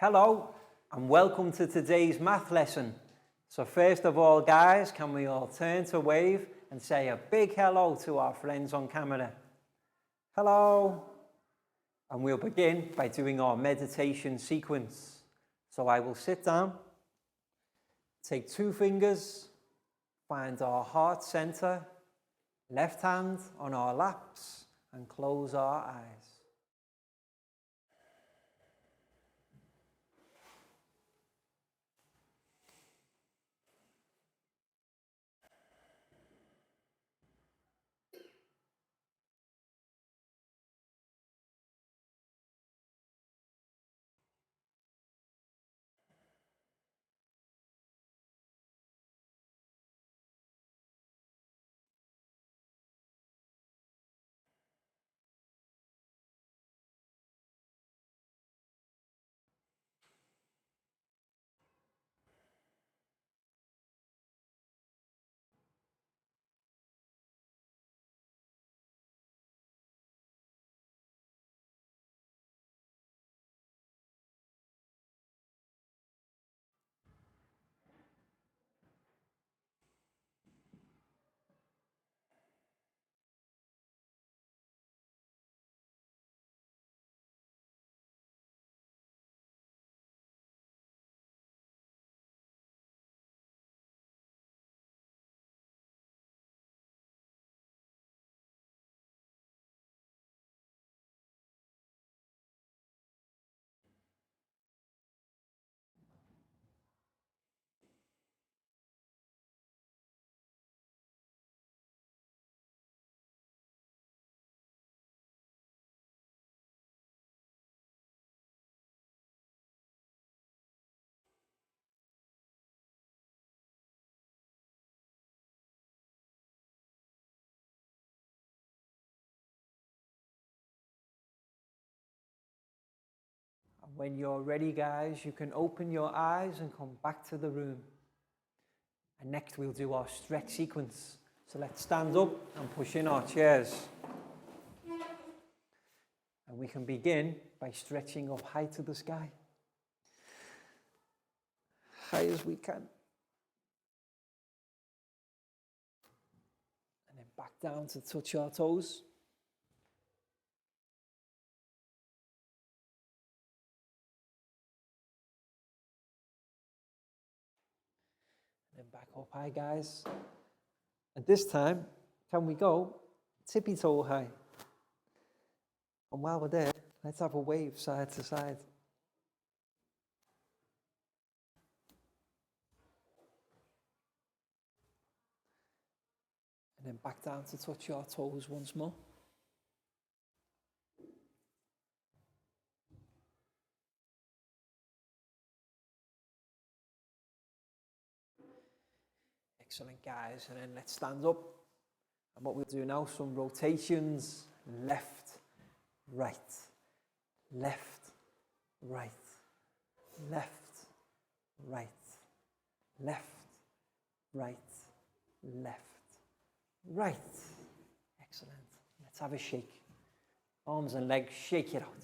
Hello and welcome to today's math lesson. So first of all, guys, can we all turn to wave and say a big hello to our friends on camera? Hello. And we'll begin by doing our meditation sequence. So I will sit down, take 2 fingers, find our heart center, left hand on our laps, and close our eyes. When you're ready, guys, you can open your eyes and come back to the room. And next we'll do our stretch sequence. So let's stand up and push in our chairs. And we can begin by stretching up high to the sky. High as we can. And then back down to touch our toes. And back up high, guys. And this time, can we go tippy toe high? And while we're there, let's have a wave side to side. And then back down to touch your toes once more. Excellent, guys. And then let's stand up. And what we'll do now, some rotations. Left, right, left, right, left, right, left, right, left, right. Excellent. Let's have a shake. Arms and legs, shake it out.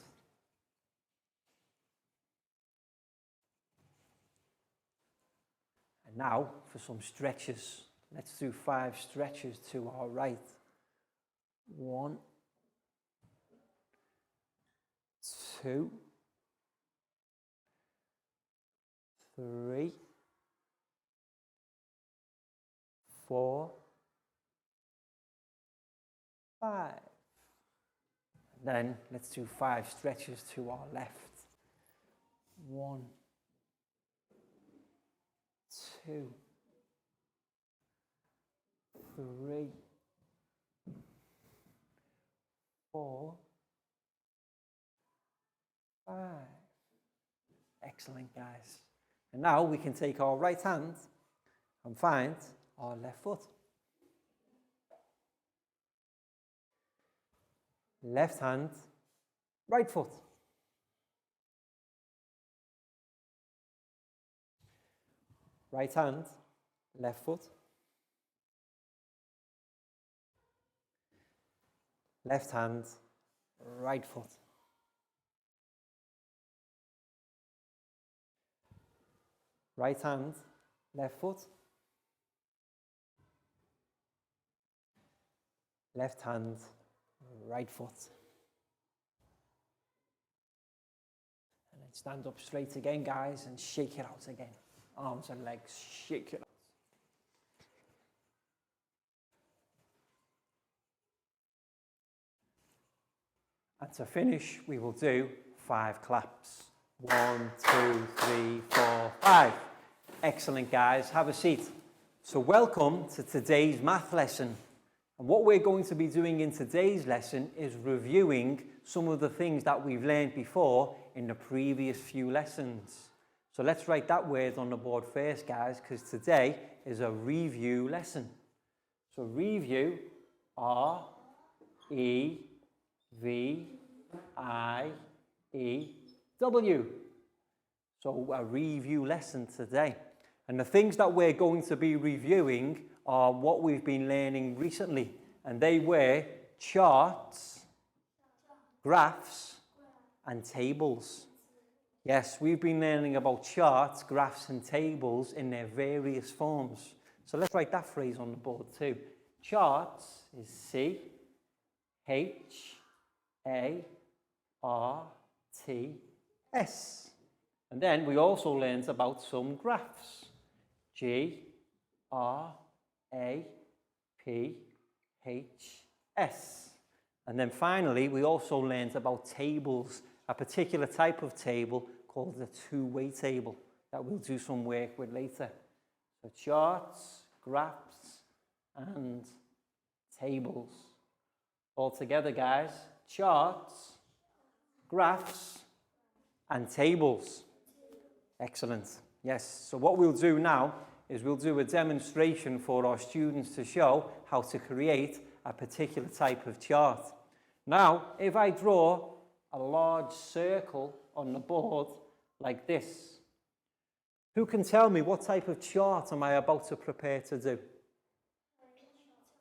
And now for some stretches. Let's do 5 stretches to our right. 1, 2, 3, 4, 5. And then let's do 5 stretches to our left. 1, 2, 3, 4, 5. Excellent, guys. And now we can take our right hand and find our left foot. Left hand, right foot. Right hand, left foot. Left hand, right foot. right hand, left foot, left hand, right foot. And then stand up straight again, guys, and shake it out again. Arms and legs, shake it out. And to finish, we will do 5 claps. 1, 2, 3, 4, 5. Excellent, guys. Have a seat. So welcome to today's math lesson. And what we're going to be doing in today's lesson is reviewing some of the things that we've learned before in the previous few lessons. So let's write that word on the board first, guys, because today is a review lesson. So review, R-E-V-I-E-W. So a review lesson today. And the things that we're going to be reviewing are what we've been learning recently. And they were charts, graphs, and tables. Yes, we've been learning about charts, graphs, and tables in their various forms. So let's write that phrase on the board too. Charts is C-H-A-R-T-S. And then we also learned about some graphs. G-R-A-P-H-S. And then finally, we also learned about tables, a particular type of table called the two-way table that we'll do some work with later. So charts, graphs, and tables. All together, guys. Charts, graphs, and tables. Excellent. Yes, so what we'll do now is we'll do a demonstration for our students to show how to create a particular type of chart. Now, if I draw a large circle on the board like this, who can tell me what type of chart am I about to prepare to do?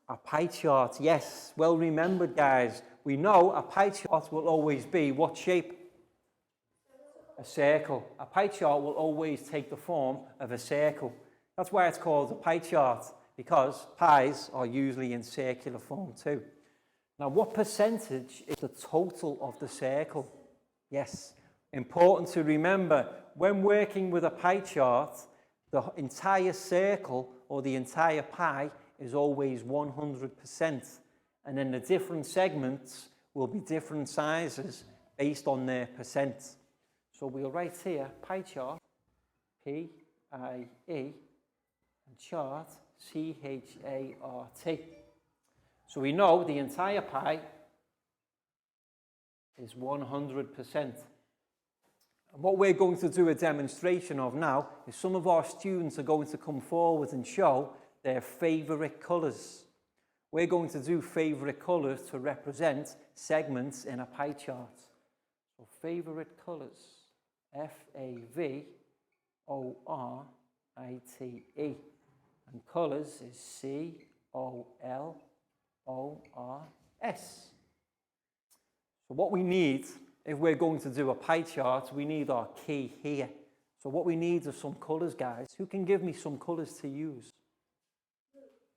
A pie chart, yes. Well remembered, guys. We know a pie chart will always be what shape? A circle. A pie chart will always take the form of a circle. That's why it's called a pie chart, because pies are usually in circular form too. Now, what percentage is the total of the circle? Yes, important to remember, when working with a pie chart, the entire circle or the entire pie is always 100%. And then the different segments will be different sizes based on their percent. So we'll write here, pie chart, P-I-E, and chart, C-H-A-R-T. So we know the entire pie is 100%. And what we're going to do a demonstration of now is some of our students are going to come forward and show their favourite colours. We're going to do favourite colours to represent segments in a pie chart. So favourite colours, F-A-V-O-R-I-T-E. And colours is C-O-L-O-R-S. So what we need, if we're going to do a pie chart, we need our key here. So what we need are some colours, guys. Who can give me some colours to use?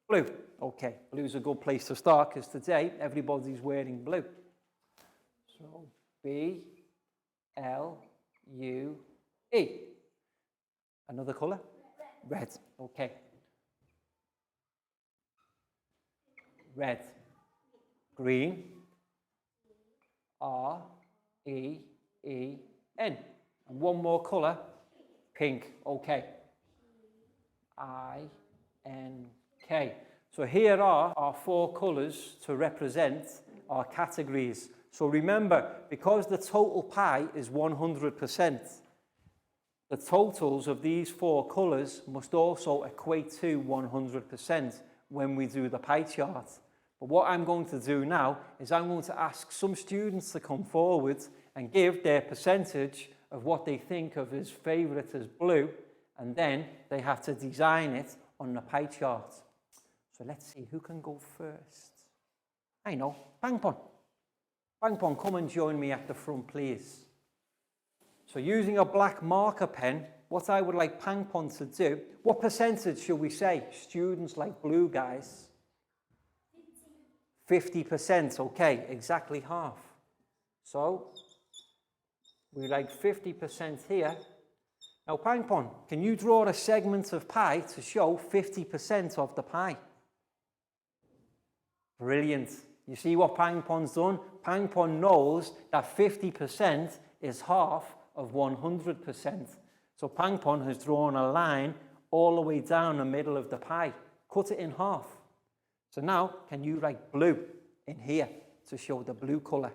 Blue. Okay, blue's a good place to start because today everybody's wearing blue. So B-L-U-E. Another colour? Red. Okay. Red. Green. R-E-E-N. And one more colour. Pink. Okay. I-N-K. So here are our 4 colours to represent our categories. So remember, because the total pie is 100%, the totals of these 4 colours must also equate to 100% when we do the pie chart. But what I'm going to do now is I'm going to ask some students to come forward and give their percentage of what they think of as favourite as blue, and then they have to design it on the pie chart. So let's see who can go first. I know, Bangpon. Bangpon, come and join me at the front, please. So using a black marker pen, what I would like Pangpon to do, what percentage should we say students like blue, guys? 50%, okay, exactly half. So, we like 50% here. Now, Pangpon, can you draw a segment of pie to show 50% of the pie? Brilliant. You see what Pangpon's done? Pangpon knows that 50% is half of 100%. So Pangpon has drawn a line all the way down the middle of the pie. Cut it in half. So now, can you write blue in here to show the blue colour?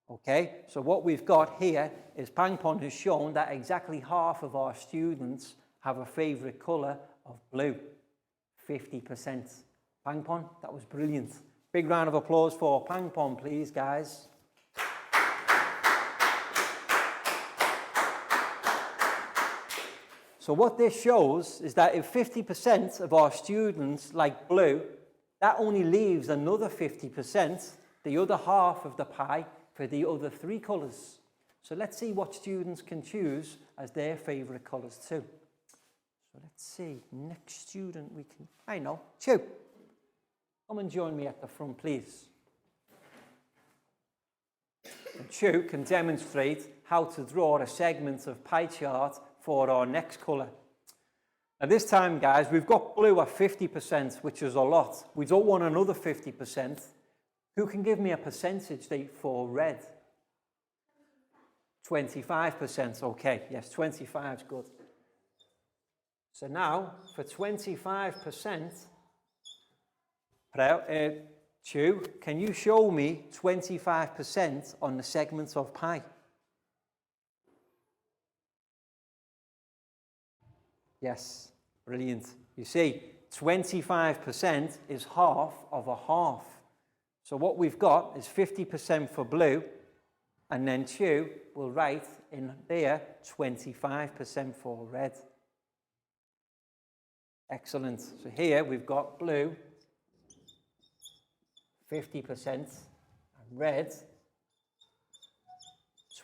Okay, so what we've got here is Pangpon has shown that exactly half of our students have a favourite colour of blue. 50%. Pangpon, that was brilliant. Big round of applause for Pangpon, please, guys. So what this shows is that if 50% of our students like blue, that only leaves another 50%, the other half of the pie, for the other three colours. So let's see what students can choose as their favourite colours too. So let's see, next student we can, I know, Chu. Come and join me at the front, please. And Chu can demonstrate how to draw a segment of pie chart for our next colour. Now this time, guys, we've got blue at 50%, which is a lot. We don't want another 50%. Who can give me a percentage date for red? 25%, okay, yes, 25 is good. So now, for 25%, Chu, can you show me 25% on the segment of pie? Yes, brilliant. You see, 25% is half of a half. So what we've got is 50% for blue, and then Chu will write in there 25% for red. Excellent. So here we've got blue, 50%, and red,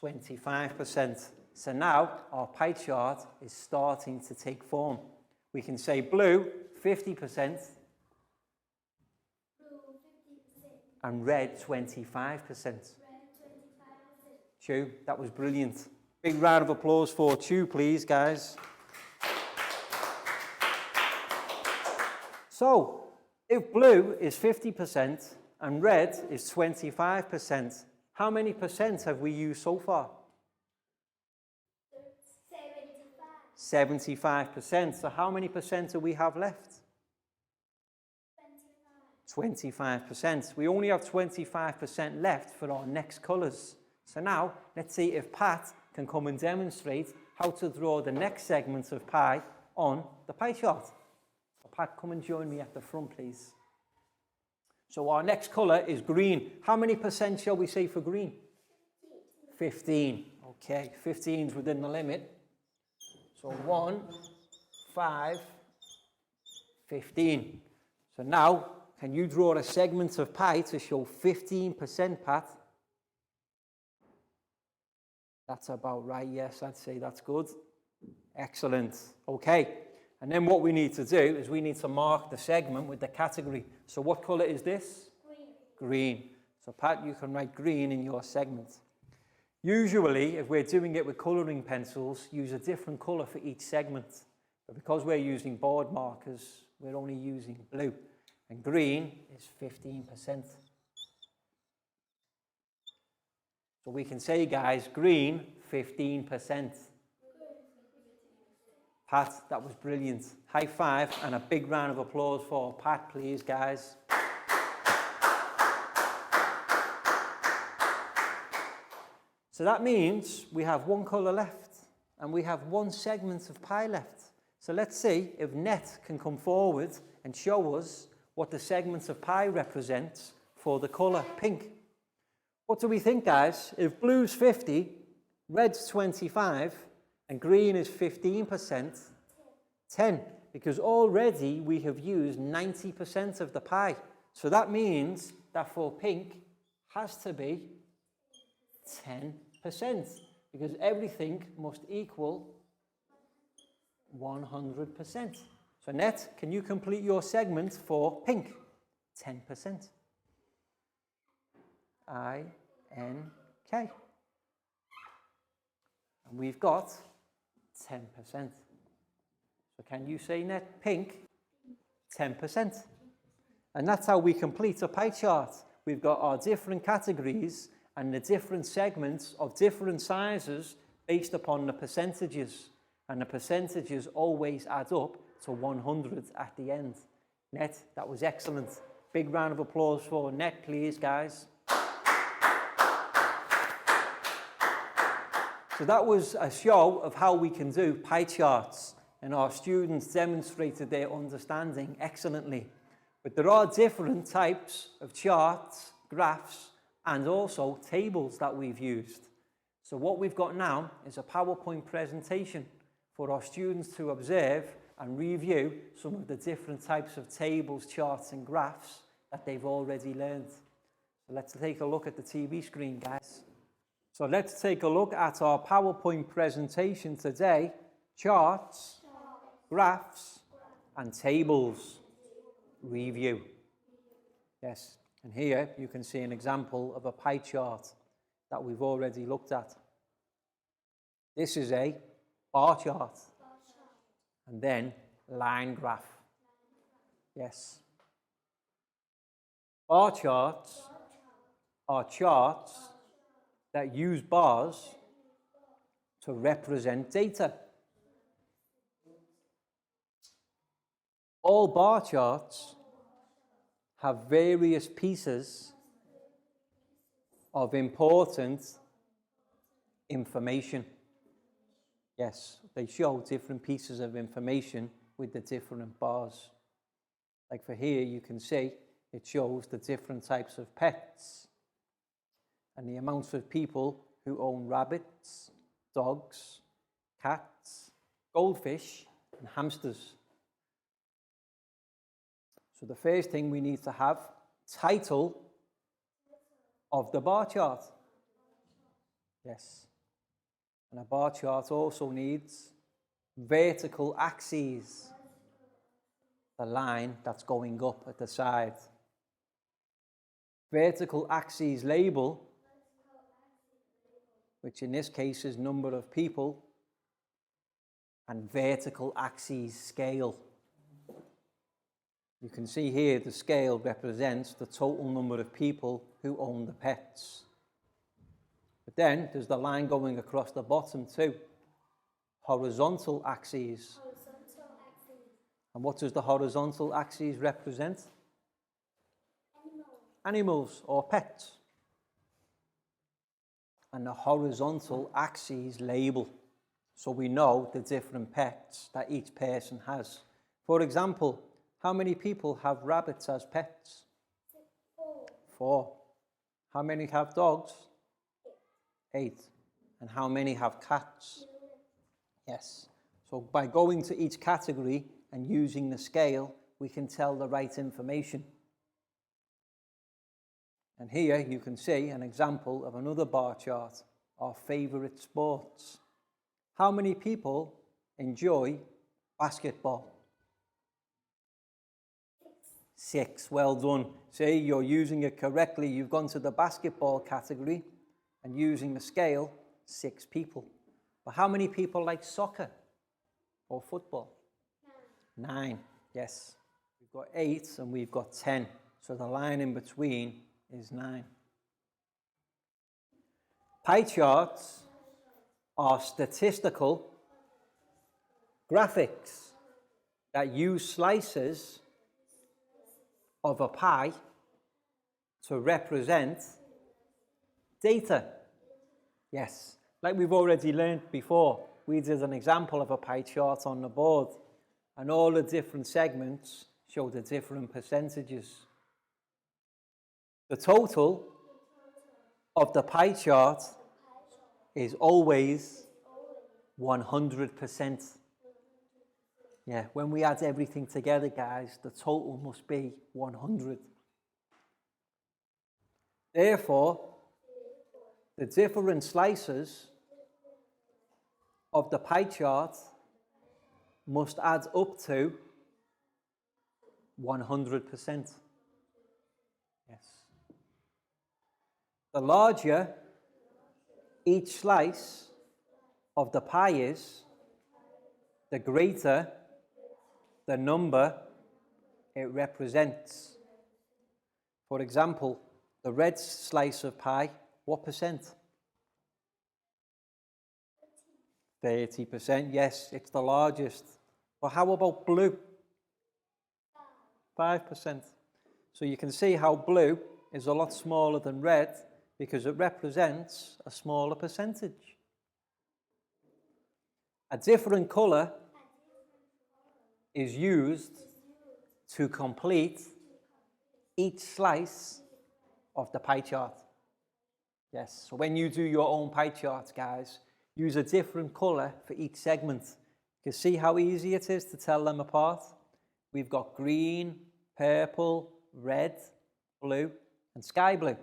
25%. So now our pie chart is starting to take form. We can say blue, 50%, and red, 25%. Chu, that was brilliant. Big round of applause for Chu, please, guys. So, if blue is 50% and red is 25%, how many percent have we used so far? 75%. So how many percent do we have left? 25%. We only have 25% left for our next colours. So now, let's see if Pat can come and demonstrate how to draw the next segment of pie on the pie chart. So Pat, come and join me at the front, please. So our next colour is green. How many percent shall we say for green? 15. Okay, 15 is within the limit. So 1, 5, 15. So now, can you draw a segment of pie to show 15%, Pat? That's about right, yes, I'd say that's good. Excellent. Okay, and then what we need to do is we need to mark the segment with the category. So what colour is this? Green. Green. So Pat, you can write green in your segment. Usually, if we're doing it with colouring pencils, use a different colour for each segment. But because we're using board markers, we're only using blue. And green is 15%. So we can say, guys, green, 15%. Pat, that was brilliant. High five and a big round of applause for Pat, please, guys. So that means we have one colour left and we have one segment of pie left. So let's see if Net can come forward and show us what the segment of pie represents for the colour pink. What do we think, guys? If blue's 50, red's 25, and green is 15%, 10, because already we have used 90% of the pie. So that means that for pink has to be 10%. because everything must equal 100%. So Net, can you complete your segment for pink? 10%. I-N-K. And we've got 10%. So can you say, Net, pink? 10%. And that's how we complete a pie chart. We've got our different categories and the different segments of different sizes based upon the percentages. And the percentages always add up to 100 at the end. Net, that was excellent. Big round of applause for Net, please, guys. So that was a show of how we can do pie charts, and our students demonstrated their understanding excellently. But there are different types of charts, graphs, and also tables that we've used. So what we've got now is a PowerPoint presentation for our students to observe and review some of the different types of tables, charts, and graphs that they've already learned. So let's take a look at the TV screen, guys. So let's take a look at our PowerPoint presentation today: charts, graphs, and tables. Review. Yes, and here you can see an example of a pie chart that we've already looked at. This is a bar chart, and then line graph. Yes. Bar charts are charts that use bars to represent data. All bar charts have various pieces of important information. Yes, they show different pieces of information with the different bars. Like for here, you can see it shows the different types of pets and the amounts of people who own rabbits, dogs, cats, goldfish, and hamsters. So the first thing we need to have, title of the bar chart. Yes. And a bar chart also needs vertical axes, the line that's going up at the side. Vertical axes label, which in this case is number of people, and vertical axes scale. You can see here the scale represents the total number of people who own the pets. But then there's the line going across the bottom too. Horizontal axes. And what does the horizontal axes represent? Animals or pets. And the horizontal axes label, so we know the different pets that each person has. For example, how many people have rabbits as pets? 4. How many have dogs? 8. And how many have cats? Yes. So by going to each category and using the scale, we can tell the right information. And here you can see an example of another bar chart, our favorite sports. How many people enjoy basketball? 6. Well done. See, you're using it correctly. You've gone to the basketball category and using the scale, 6 people. But how many people like soccer or football? 9. Yes. We've got 8 and we've got 10. So the line in between is 9. Pie charts are statistical graphics that use slices of a pie to represent data. Yes, like we've already learned before, we did an example of a pie chart on the board, and all the different segments show the different percentages. The total of the pie chart is always 100%. Yeah, when we add everything together, guys, the total must be 100. Therefore, the different slices of the pie chart must add up to 100%. Yes. The larger each slice of the pie is, the greater the number it represents. For example, the red slice of pie, what percent? 30%, yes, it's the largest. But how about blue? 5%. So you can see how blue is a lot smaller than red because it represents a smaller percentage. A different color is used to complete each slice of the pie chart. Yes, so when you do your own pie charts, guys, use a different color for each segment. You can see how easy it is to tell them apart. We've got green, purple, red, blue, and sky blue.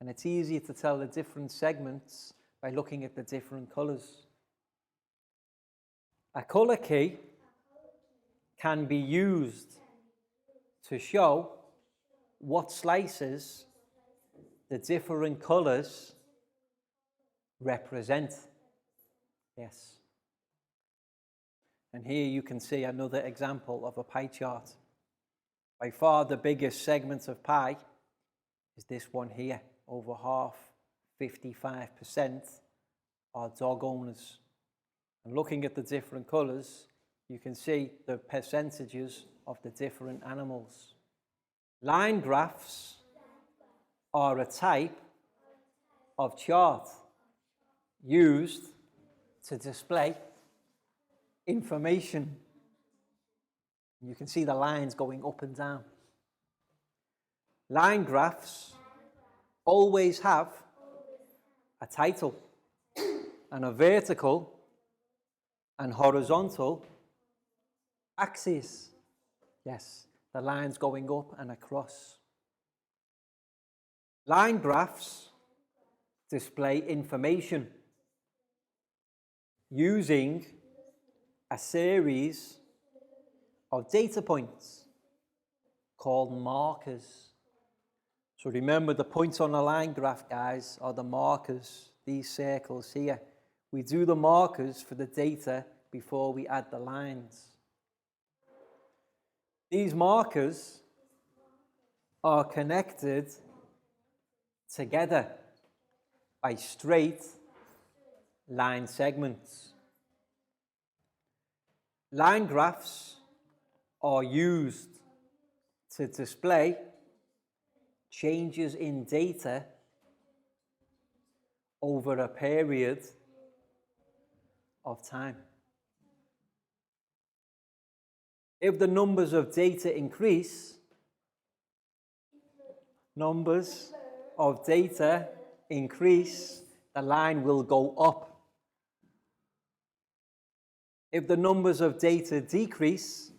And it's easier to tell the different segments by looking at the different colors. A color key can be used to show what slices the different colors represent. Yes. And here you can see another example of a pie chart. By far the biggest segment of pie is this one here. Over half, 55%, are dog owners. And looking at the different colors, you can see the percentages of the different animals. Line graphs are a type of chart used to display information. You can see the lines going up and down. Line graphs always have a title and a vertical and horizontal axis. Yes, the lines going up and across. Line graphs display information using a series of data points called markers. So remember, the points on a line graph, guys, are the markers, these circles here. We do the markers for the data before we add the lines. These markers are connected together by straight line segments. Line graphs are used to display changes in data over a period of time. If the numbers of data increase, the line will go up. If the numbers of data decrease,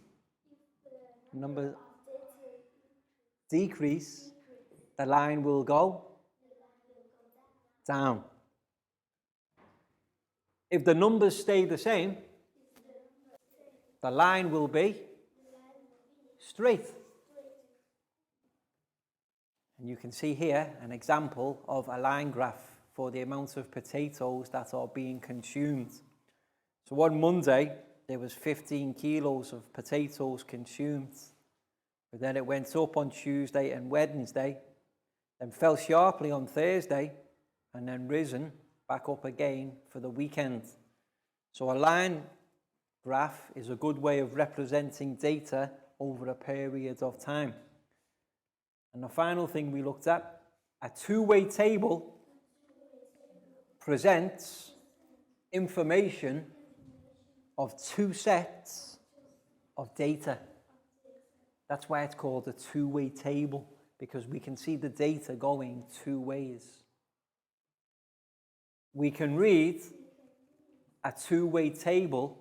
the line will go down. If the numbers stay the same, the line will be straight. And you can see here an example of a line graph for the amount of potatoes that are being consumed. So on Monday, there was 15 kilos of potatoes consumed. But then it went up on Tuesday and Wednesday, then fell sharply on Thursday, and then risen back up again for the weekend. So a line graph is a good way of representing data over a period of time. And the final thing we looked at, a two-way table presents information of two sets of data. That's why it's called a two-way table, because we can see the data going two ways. We can read a two-way table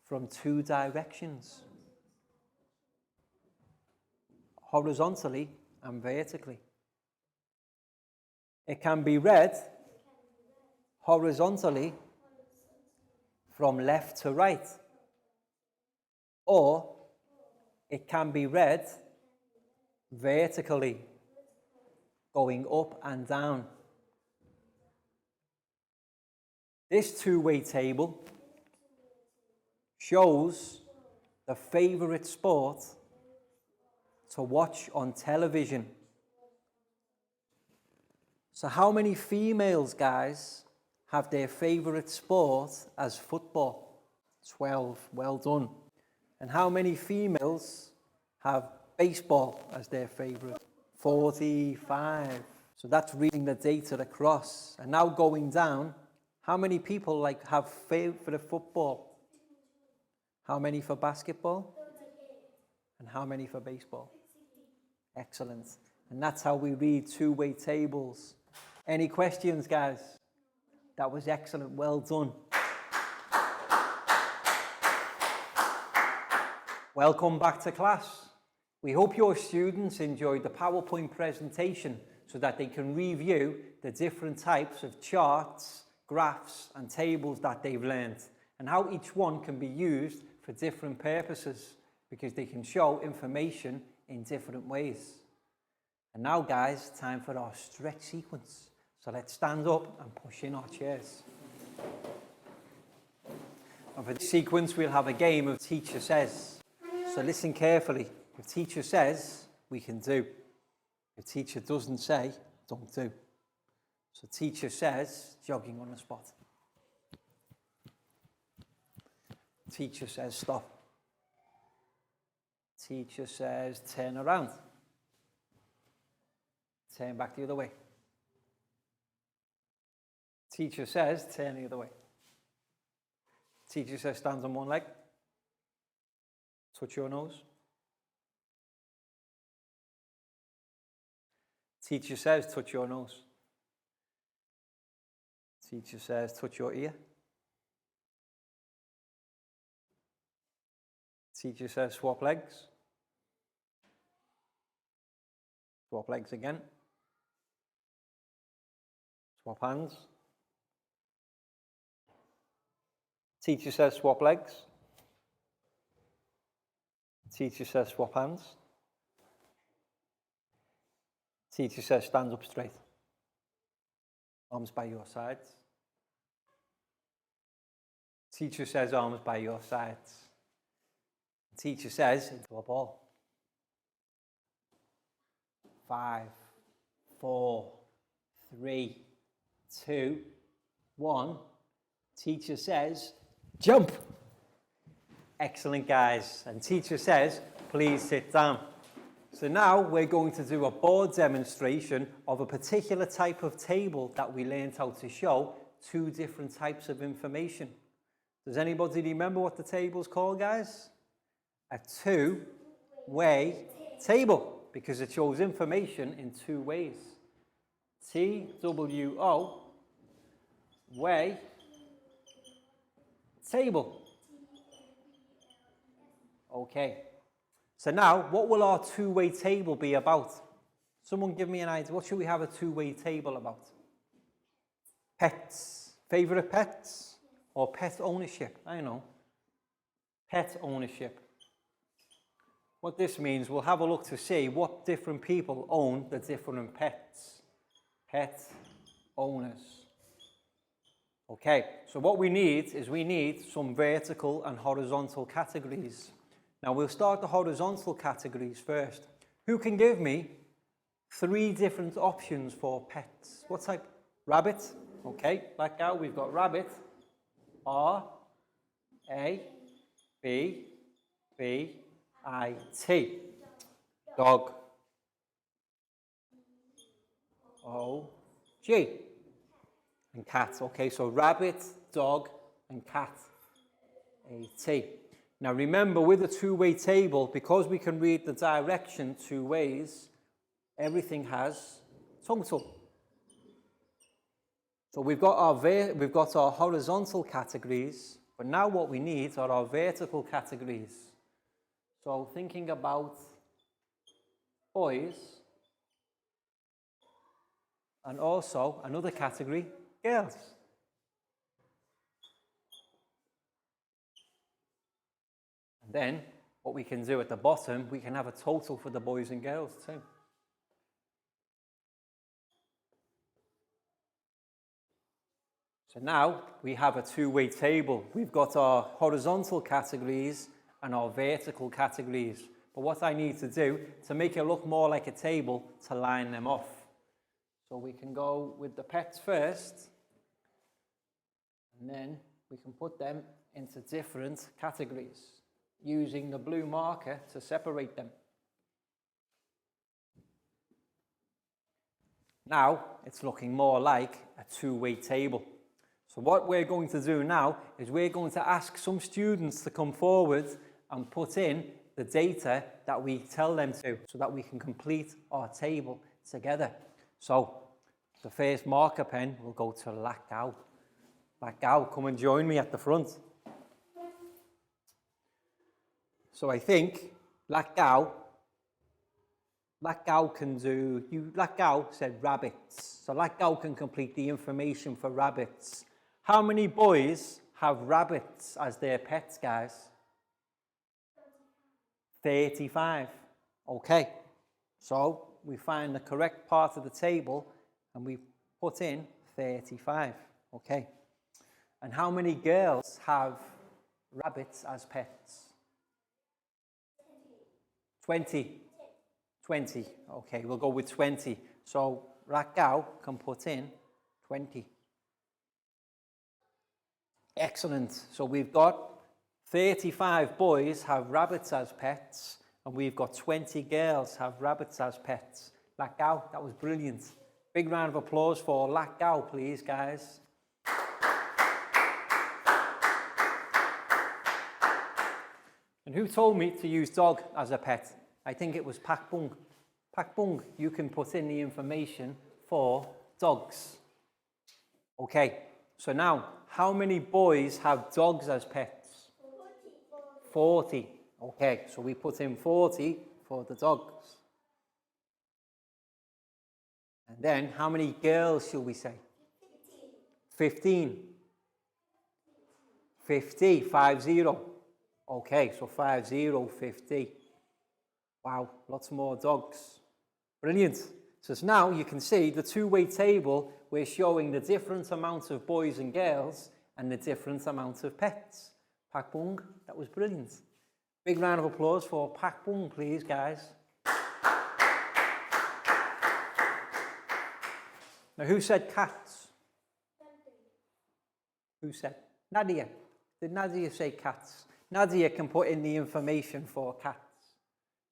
from two directions, horizontally and vertically. It can be read horizontally from left to right, or it can be read vertically, going up and down. This two-way table shows the favorite sport to watch on television. So how many females, guys, have their favorite sport as football? 12, well done. And how many females have baseball as their favorite? 45. So that's reading the data across. And now going down, how many people have favorite football? How many for basketball? And how many for baseball? Excellent. And that's how we read two-way tables. Any questions, guys? That was excellent. Well done. Welcome back to class. We hope your students enjoyed the PowerPoint presentation so that they can review the different types of charts, graphs, and tables that they've learned, and how each one can be used for different purposes because they can show information in different ways. And now, guys, time for our stretch sequence. So let's stand up and push in our chairs. And for this sequence, we'll have a game of Teacher Says. So listen carefully. If teacher says, we can do. If teacher doesn't say, don't do. So teacher says, jogging on the spot. Teacher says, stop. Teacher says, turn around. Turn back the other way. Teacher says, turn the other way. Teacher says, stand on one leg. Touch your nose. Teacher says, touch your nose. Teacher says, touch your ear. Teacher says, swap legs. Swap legs again. Swap hands. Teacher says, swap legs. Teacher says, swap hands. Teacher says, stand up straight. Arms by your sides. Teacher says, arms by your sides. Teacher says, into a ball. 5, 4, 3, 2, 1. Teacher says, jump. Excellent, guys. And teacher says, please sit down. So now we're going to do a board demonstration of a particular type of table that we learned how to show two different types of information. Does anybody remember what the table's called, guys? A two-way table, because it shows information in two ways. T-W-O, way, table. Okay. So now, what will our two-way table be about? Someone give me an idea. What should we have a two-way table about? Pets. Favorite pets? Or pet ownership? I don't know. Pet ownership. What this means, we'll have a look to see what different people own the different pets. Pet owners. Okay, so what we need is some vertical and horizontal categories. Now we'll start the horizontal categories first. Who can give me 3 different options for pets? What type? Rabbit. Okay, back out. We've got rabbit. R-A-B-B-I-T. Dog. O-G. And cat. Okay, so rabbit, dog, and cat. A-T. Now remember, with a two-way table, because we can read the direction two ways, everything has total. So we've got our horizontal categories, but now what we need are our vertical categories. So thinking about boys and also another category, girls. And then what we can do at the bottom, we can have a total for the boys and girls too. So now we have a two-way table. We've got our horizontal categories and our vertical categories. But what I need to do to make it look more like a table, to line them off. So we can go with the pets first, and then we can put them into different categories using the blue marker to separate them. Now it's looking more like a two-way table. So what we're going to do now is we're going to ask some students to come forward and put in the data that we tell them to, so that we can complete our table together. So the first marker pen will go to Lakau. Lakau, come and join me at the front. So I think Lakau can do, Lakau said rabbits. So Lakau can complete the information for rabbits. How many boys have rabbits as their pets, guys? 35. Okay. So we find the correct part of the table and we put in 35. Okay. And how many girls have rabbits as pets? 20. 20. Okay, we'll go with 20. So Rakau can put in 20. Excellent. So we've got 35 boys have rabbits as pets, and we've got 20 girls have rabbits as pets. Rakau, that was brilliant. Big round of applause for Rakau, please, guys. And who told me to use dog as a pet? I think it was Pakbung. Pakbung, you can put in the information for dogs. Okay, so now, how many boys have dogs as pets? 40. Okay, so we put in 40 for the dogs. And then, how many girls shall we say? 15. 50, 50. Okay, so 50. Wow, lots more dogs. Brilliant. So now you can see the two-way table, we're showing the different amounts of boys and girls and the different amounts of pets. Pakbung, that was brilliant. Big round of applause for Pakbung, please, guys. Now, who said cats? Who said? Nadia. Did Nadia say cats? Nadia can put in the information for cats.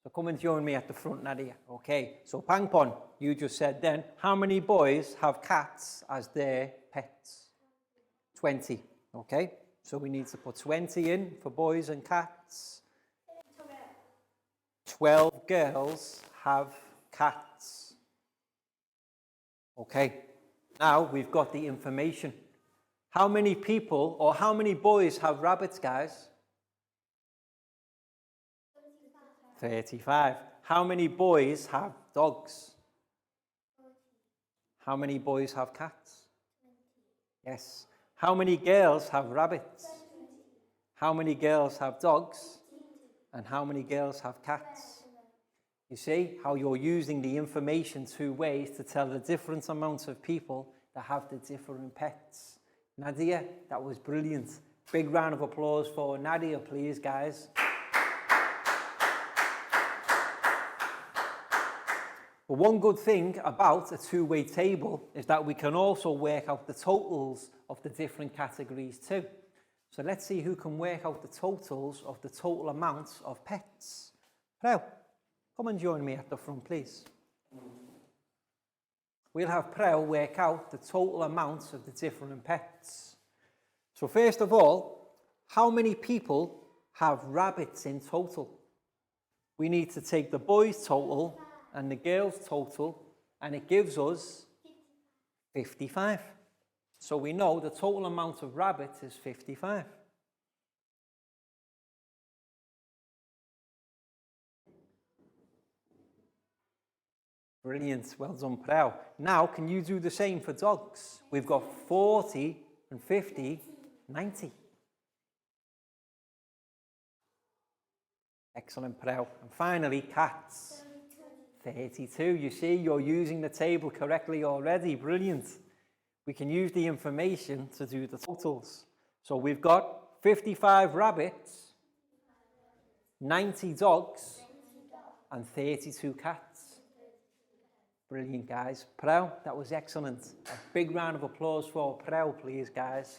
So come and join me at the front, Nadia. Okay, so Pangpon, you just said then, how many boys have cats as their pets? 20. Okay, so we need to put 20 in for boys and cats. 12 girls have cats. Okay, now we've got the information. How many people or how many boys have rabbits, guys? 35. How many boys have dogs? How many boys have cats? Yes. How many girls have rabbits? How many girls have dogs? And how many girls have cats? You see how you're using the information two ways to tell the different amounts of people that have the different pets. Nadia, that was brilliant. Big round of applause for Nadia, please, guys. But one good thing about a two-way table is that we can also work out the totals of the different categories too. So let's see who can work out the totals of the total amounts of pets. Prel, come and join me at the front, please. We'll have Prel work out the total amounts of the different pets. So first of all, how many people have rabbits in total? We need to take the boys' total and the girls' total, and it gives us 55. So we know the total amount of rabbits is 55. Brilliant. Well done, Prel. Now, can you do the same for dogs? We've got 40 and 50, 90. Excellent, Prel. And finally, cats. 32. You see, you're using the table correctly already. Brilliant. We can use the information to do the totals. So we've got 55 rabbits, 90 dogs, and 32 cats. Brilliant, guys. Prel, that was excellent. A big round of applause for Prel, please, guys.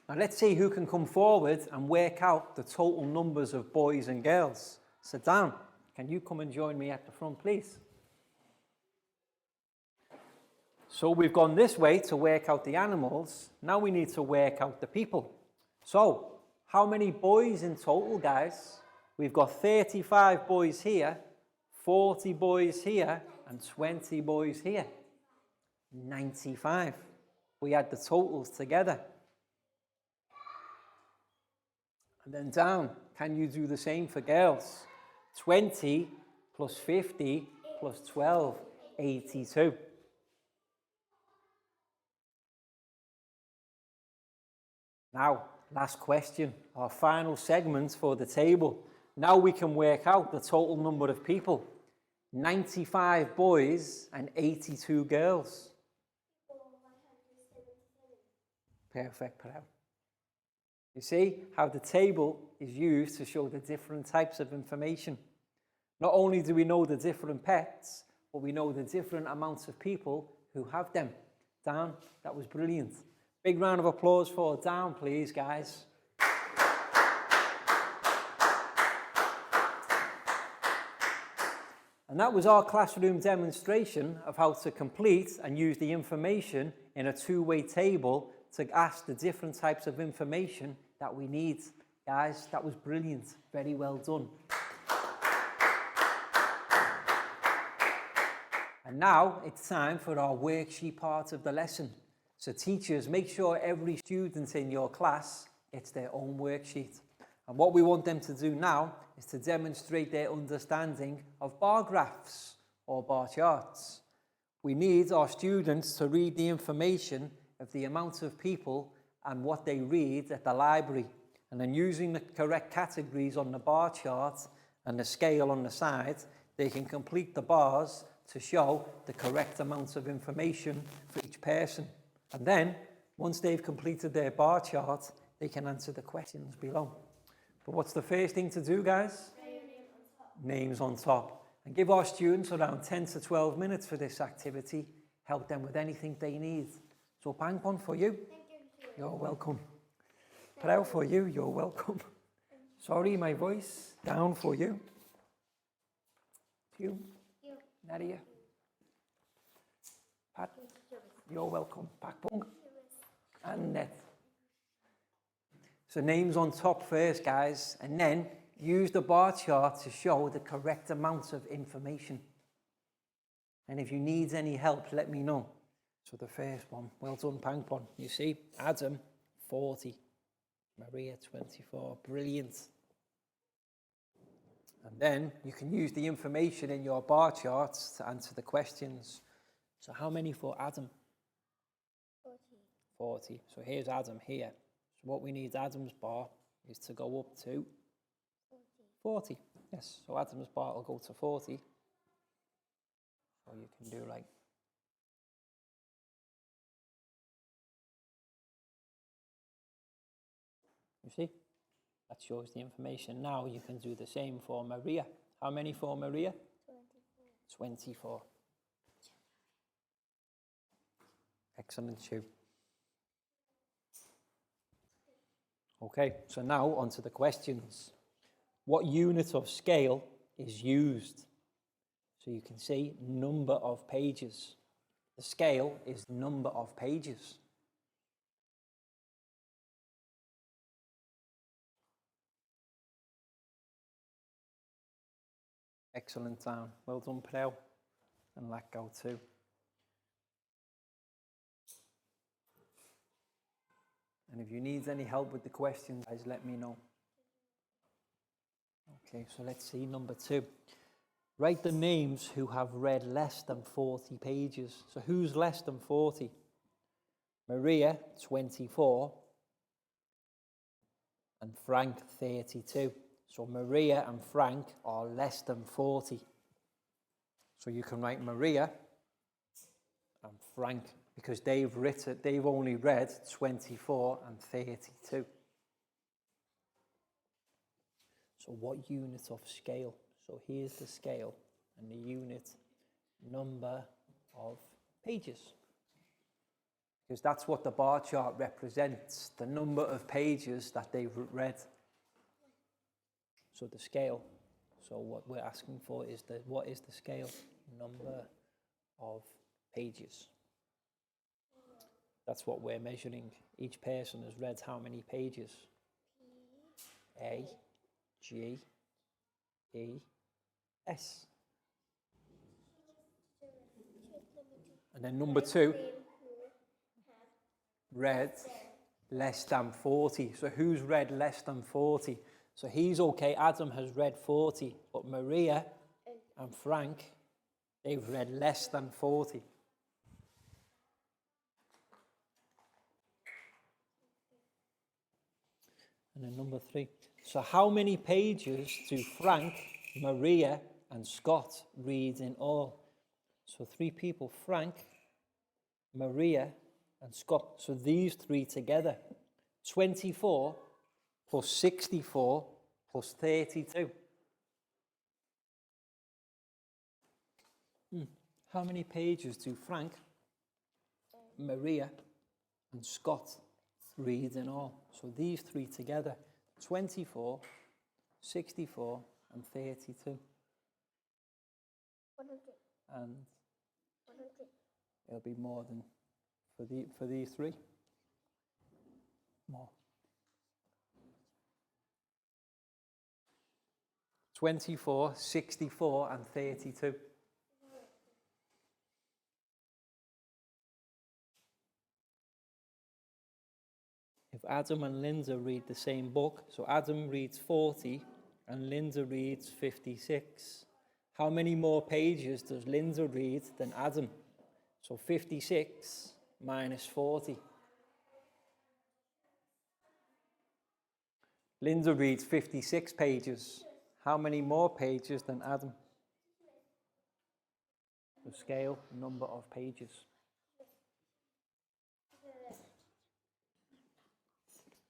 Now let's see who can come forward and work out the total numbers of boys and girls. So Dan, can you come and join me at the front, please? So we've gone this way to work out the animals. Now we need to work out the people. So how many boys in total, guys? We've got 35 boys here, 40 boys here, and 20 boys here. 95. We add the totals together. And then down, can you do the same for girls? 20 plus 50 plus 12, 82. Now, last question, our final segment for the table. Now we can work out the total number of people. 95 boys and 82 girls. Perfect, Prel. You see how the table is used to show the different types of information. Not only do we know the different pets, but we know the different amounts of people who have them. Dan, that was brilliant. Big round of applause for Dan, please, guys. And that was our classroom demonstration of how to complete and use the information in a two-way table to ask the different types of information that we need. Guys, that was brilliant. Very well done. And now it's time for our worksheet part of the lesson. So teachers, make sure every student in your class gets their own worksheet. And what we want them to do now is to demonstrate their understanding of bar graphs or bar charts. We need our students to read the information of the amount of people and what they read at the library. And then using the correct categories on the bar chart and the scale on the side, they can complete the bars to show the correct amounts of information for each person. And then, once they've completed their bar chart, they can answer the questions below. But what's the first thing to do, guys? Names on top. And give our students around 10 to 12 minutes for this activity. Help them with anything they need. So bang on for you. You're welcome. Prel for you, you're welcome. Sorry, my voice. Down for you. You. Nadia. Pat. You're welcome. Pakpong. And Net. So names on top first, guys, and then use the bar chart to show the correct amount of information. And if you need any help, let me know. So the first one, well done, Pangpon. You see, Adam, 40. Maria, 24. Brilliant. And then you can use the information in your bar charts to answer the questions. So how many for Adam? 40. So here's Adam here. So what we need Adam's bar is to go up to 40. Yes, so Adam's bar will go to 40. So you can do like, you see, that shows the information. Now you can do the same for Maria. How many for Maria? 24. Excellent, Sue. Okay, so now on to the questions. What unit of scale is used? So you can see number of pages. The scale is number of pages. Excellent, Dan. Well done, Prel. And let go too. And if you need any help with the questions, guys, let me know. Okay, so let's see number 2. Write the names who have read less than 40 pages. So who's less than 40? Maria, 24, and Frank, 32. So Maria and Frank are less than 40. So you can write Maria and Frank because they've only read 24 and 32. So what unit of scale? So here's the scale and the unit number of pages. Because that's what the bar chart represents, the number of pages that they've read. So the scale. So what we're asking for is what is the scale? Number of pages. That's what we're measuring. Each person has read how many pages? A, G, E, S. And then number 2, read less than 40. So who's read less than 40? So he's okay, Adam has read 40, but Maria and Frank, they've read less than 40. And then number 3. So how many pages do Frank, Maria, and Scott read in all? So 3 people, Frank, Maria, and Scott. So these 3 together. 24 plus 64 plus 32. How many pages do Frank, Maria, and Scott read in all? So these 3 together, 24, 64, and 32. 100. And 100. it'll be more than for these 3. More. 24, 64, and 32. If Adam and Linda read the same book, so Adam reads 40 and Linda reads 56. How many more pages does Linda read than Adam? So 56 minus 40. Linda reads 56 pages. How many more pages than Adam? The scale, number of pages.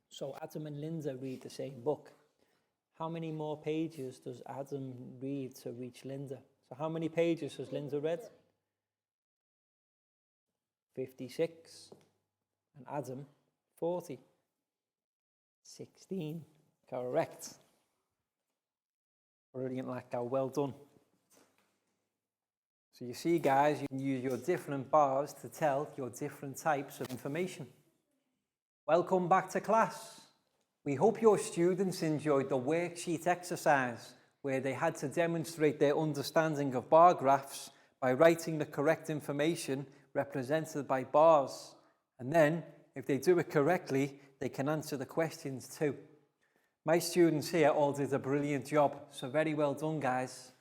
So Adam and Linda read the same book. How many more pages does Adam read to reach Linda? So how many pages has Linda read? 56. And Adam, 40. 16. Correct. Brilliant, Lackow. Well done. So you see, guys, you can use your different bars to tell your different types of information. Welcome back to class. We hope your students enjoyed the worksheet exercise where they had to demonstrate their understanding of bar graphs by writing the correct information represented by bars. And then, if they do it correctly, they can answer the questions too. My students here all did a brilliant job, so very well done, guys.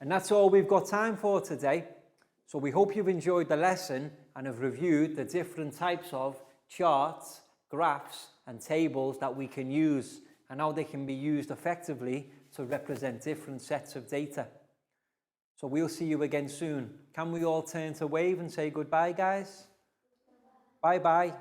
And that's all we've got time for today. So we hope you've enjoyed the lesson and have reviewed the different types of charts, graphs, and tables that we can use and how they can be used effectively to represent different sets of data. So we'll see you again soon. Can we all turn to wave and say goodbye, guys? Bye-bye.